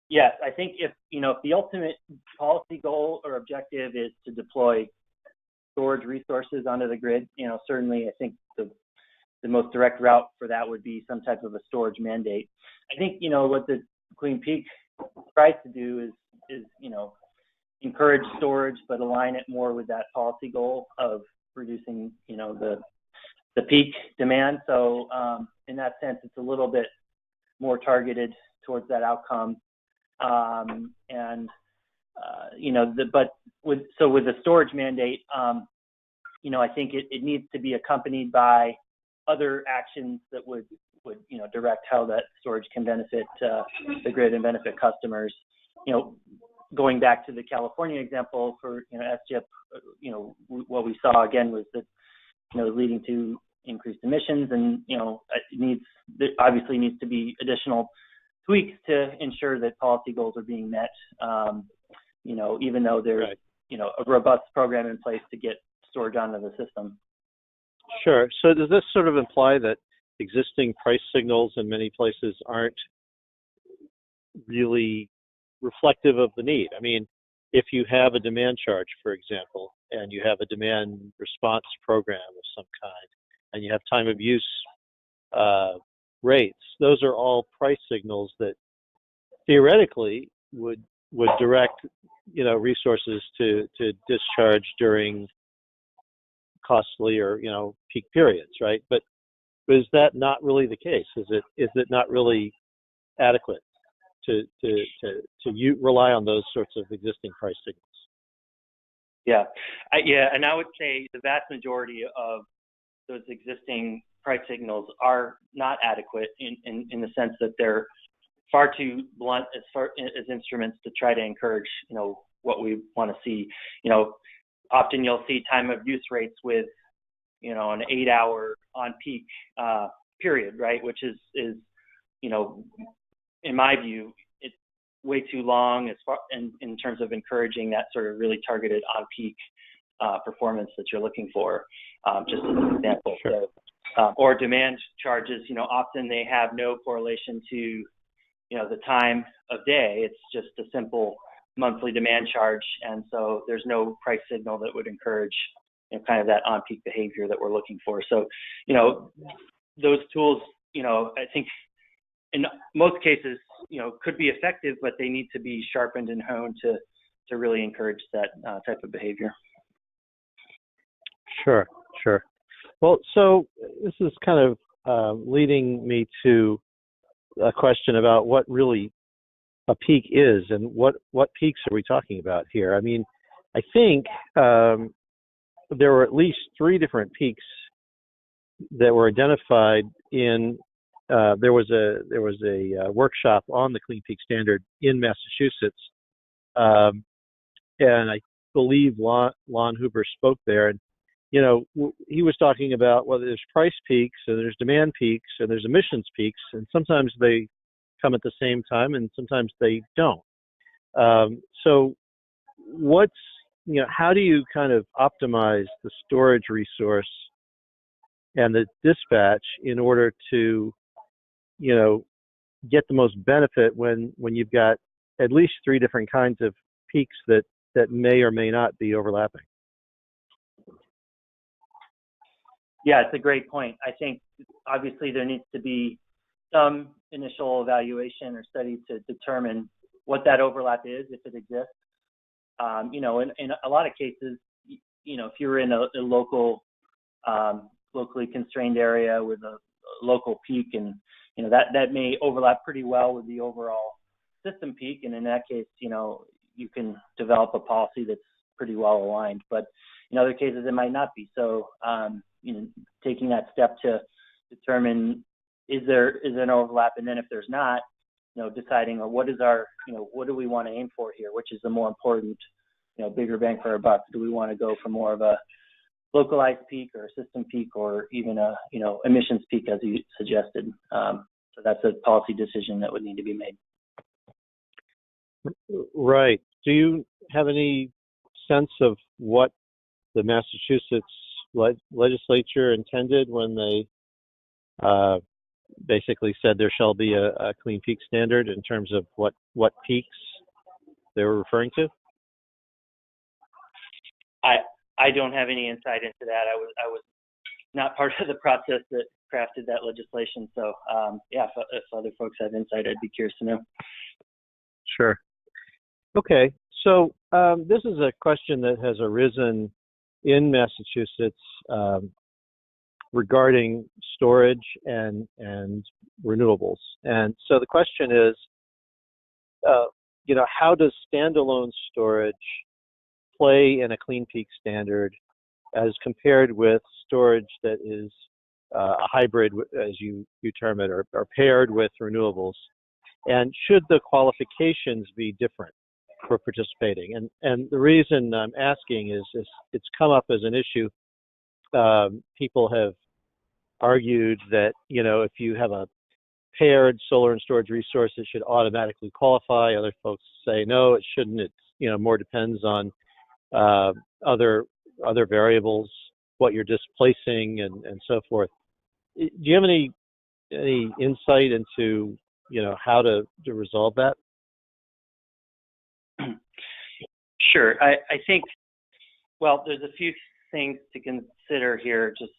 yes, I think if the ultimate policy goal or objective is to deploy storage resources onto the grid, certainly I think the most direct route for that would be some type of a storage mandate. I think, what the Clean Peak tries to do is encourage storage, but align it more with that policy goal of reducing, the peak demand. So in that sense, it's a little bit more targeted towards that outcome. With the storage mandate, I think it needs to be accompanied by other actions that would direct how that storage can benefit the grid and benefit customers. Going back to the California example for SGIP, what we saw again was that leading to increased emissions, and there obviously needs to be additional tweaks to ensure that policy goals are being met. Even though there's a robust program in place to get storage onto the system. Sure. So does this sort of imply that existing price signals in many places aren't really reflective of the need? I mean, if you have a demand charge, for example, and you have a demand response program of some kind, and you have time of use rates, those are all price signals that theoretically would direct resources to discharge during costly or peak periods, right? But is that not really the case? Is it not really adequate to rely on those sorts of existing price signals? Yeah, and I would say the vast majority of those existing price signals are not adequate in the sense that they're far too blunt as instruments to try to encourage what we want to see. Often you'll see time of use rates with an 8-hour on peak period, right? Which is in my view, it's way too long as far in terms of encouraging that sort of really targeted on peak performance that you're looking for. Just as an example. Sure. So, or demand charges, often they have no correlation to the time of day. It's just a simple monthly demand charge, and so there's no price signal that would encourage kind of that on-peak behavior that we're looking for. So, those tools, I think in most cases, could be effective, but they need to be sharpened and honed to really encourage that type of behavior. Sure. Well, so this is kind of leading me to a question about what really a peak is, and what peaks are we talking about here? I mean, I think there were at least 3 different peaks that were identified in. There was a workshop on the Clean Peak Standard in Massachusetts, and I believe Lon Huber spoke there, and he was talking about, well, there's price peaks and there's demand peaks and there's emissions peaks, and sometimes they come at the same time and sometimes they don't. So how do you kind of optimize the storage resource and the dispatch in order to, get the most benefit when you've got at least 3 different kinds of peaks that may or may not be overlapping? Yeah, it's a great point. I think obviously there needs to be some initial evaluation or study to determine what that overlap is, if it exists. In a lot of cases, if you're in a local, locally constrained area with a local peak, and that may overlap pretty well with the overall system peak, and in that case, you can develop a policy that's pretty well aligned. But in other cases, it might not be. So, taking that step to determine is there an overlap, and then if there's not, deciding what is our, what do we want to aim for here, which is the more important, bigger bang for our buck. Do we want to go for more of a localized peak or a system peak, or even a emissions peak, as you suggested? So that's a policy decision that would need to be made. Right. Do you have any sense of what the Massachusetts legislature intended when they basically said there shall be a clean peak standard, in terms of what peaks they were referring to? I don't have any insight into that. I was not part of the process that crafted that legislation. So if other folks have insight, I'd be curious to know. Sure. Okay. So this is a question that has arisen in Massachusetts regarding storage and renewables. And so the question is, how does standalone storage play in a clean peak standard as compared with storage that is a hybrid, as you term it, or paired with renewables? And should the qualifications be different for participating? And the reason I'm asking is it's come up as an issue. People have argued that, if you have a paired solar and storage resource, it should automatically qualify. Other folks say, no, it shouldn't. It, more depends on other variables, what you're displacing and so forth. Do you have any insight into, how to resolve that? Sure. I think, well, there's a few things to consider here. Just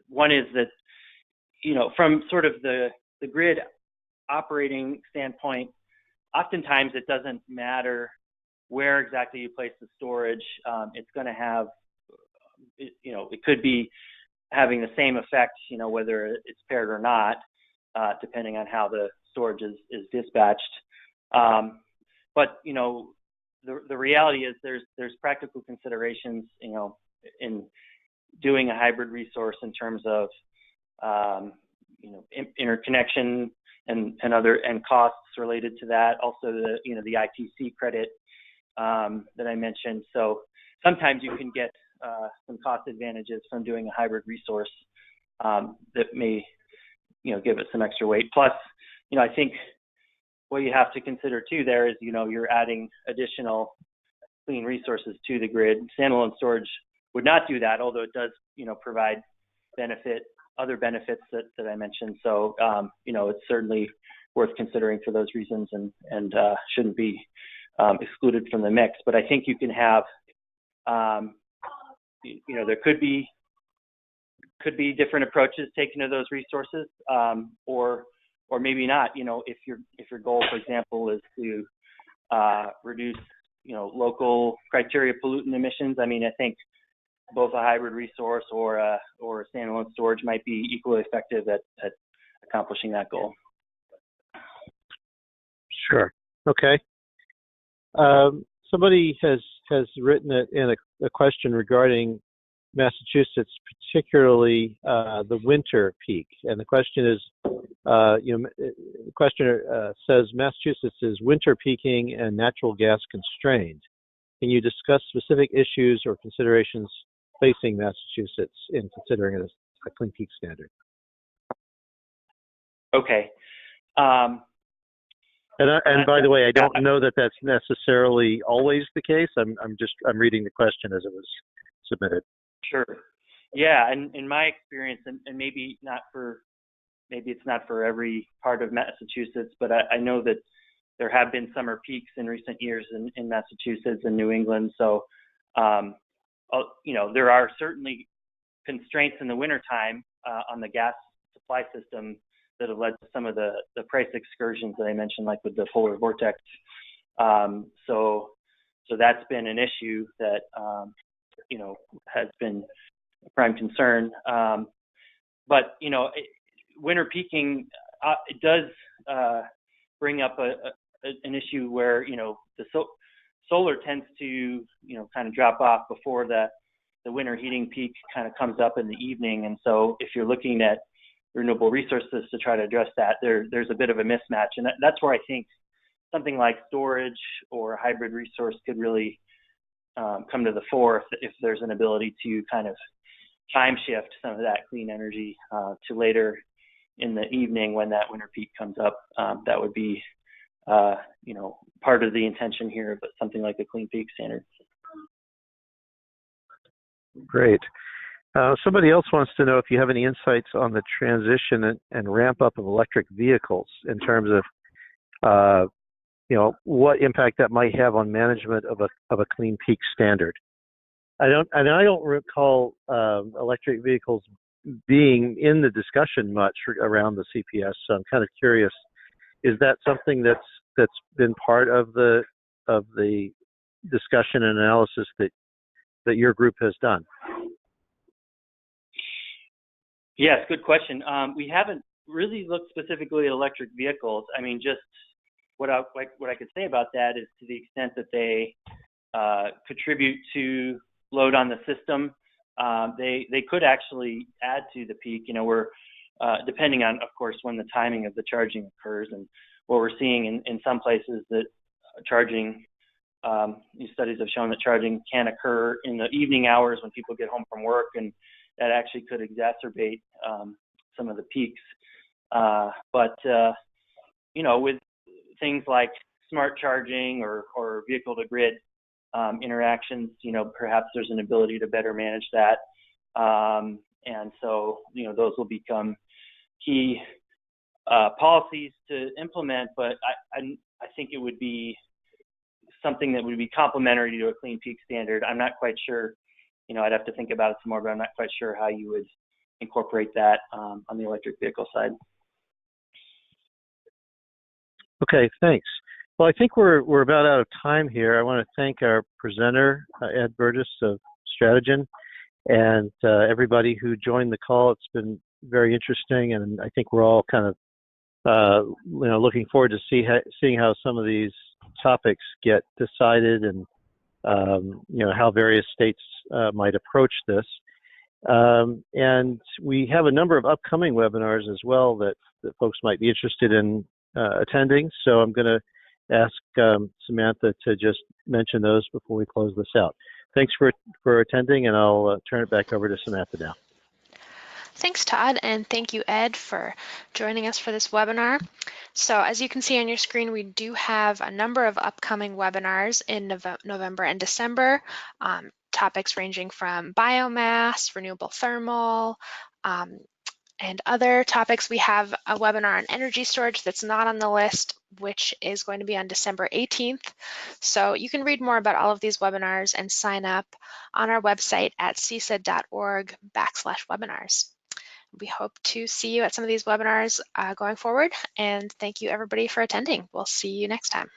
one is that, from sort of the grid operating standpoint, oftentimes it doesn't matter where exactly you place the storage. It's going to have, it could be having the same effect, whether it's paired or not, depending on how the storage is dispatched. But the reality is there's practical considerations, in doing a hybrid resource in terms of interconnection and other costs related to that. Also the ITC credit that I mentioned. So sometimes you can get some cost advantages from doing a hybrid resource that may give it some extra weight. Plus, I think what you have to consider too there is, you're adding additional clean resources to the grid. Standalone storage would not do that, although it does, provide other benefits that I mentioned. So, it's certainly worth considering for those reasons, and shouldn't be excluded from the mix. But I think you can have, there could be different approaches taken to those resources, or maybe not. If your goal, for example, is to reduce, local criteria pollutant emissions, I think both a hybrid resource or a standalone storage might be equally effective at accomplishing that goal. Sure. Okay. Somebody has written it in a question regarding Massachusetts, particularly the winter peak. And the question is, the questioner says Massachusetts is winter peaking and natural gas constrained. Can you discuss specific issues or considerations facing Massachusetts in considering it as a clean peak standard? Okay. And by the way, I don't know that that's necessarily always the case. I'm reading the question as it was submitted. Sure. Yeah, and in my experience, and maybe it's not for every part of Massachusetts, but I know that there have been summer peaks in recent years in Massachusetts and New England. So, there are certainly constraints in the wintertime on the gas supply system that have led to some of the price excursions that I mentioned, like with the polar vortex. So that's been an issue that has been a prime concern. But winter peaking it does bring up an issue where the solar tends to kind of drop off before the winter heating peak kind of comes up in the evening, and so if you're looking at renewable resources to try to address that, there's a bit of a mismatch, and that's where I think something like storage or a hybrid resource could really come to the fore if there's an ability to kind of time shift some of that clean energy to later in the evening when that winter peak comes up. That would be part of the intention here, but something like a clean peak standard. Great. Somebody else wants to know if you have any insights on the transition and ramp up of electric vehicles in terms of, what impact that might have on management of a clean peak standard. I don't recall electric vehicles being in the discussion much around the CPS. So I'm kind of curious, is that something that's been part of the discussion and analysis that your group has done? Yes, good question. We haven't really looked specifically at electric vehicles. I mean, just what I could say about that is to the extent that they contribute to load on the system, they could actually add to the peak. We're depending on, of course, when the timing of the charging occurs, and what we're seeing in some places that charging, these studies have shown that charging can occur in the evening hours when people get home from work, and that actually could exacerbate some of the peaks. But with things like smart charging or vehicle to grid interactions, perhaps there's an ability to better manage that. And so, those will become key policies to implement, but I think it would be something that would be complementary to a clean peak standard. I'm not quite sure, I'd have to think about it some more, but I'm not quite sure how you would incorporate that on the electric vehicle side. Okay, thanks. Well, I think we're about out of time here. I want to thank our presenter, Ed Burgess of Strategen, and everybody who joined the call. It's been very interesting, and I think we're all kind of looking forward to seeing how some of these topics get decided, and how various states might approach this. And we have a number of upcoming webinars as well that folks might be interested in attending. So I'm going to ask Samantha to just mention those before we close this out. Thanks for attending, and I'll turn it back over to Samantha now. Thanks, Todd, and thank you, Ed, for joining us for this webinar. So as you can see on your screen, we do have a number of upcoming webinars in November and December, topics ranging from biomass, renewable thermal, and other topics. We have a webinar on energy storage that's not on the list, which is going to be on December 18th. So you can read more about all of these webinars and sign up on our website at csid.org/webinars. We hope to see you at some of these webinars going forward, and thank you everybody for attending. We'll see you next time.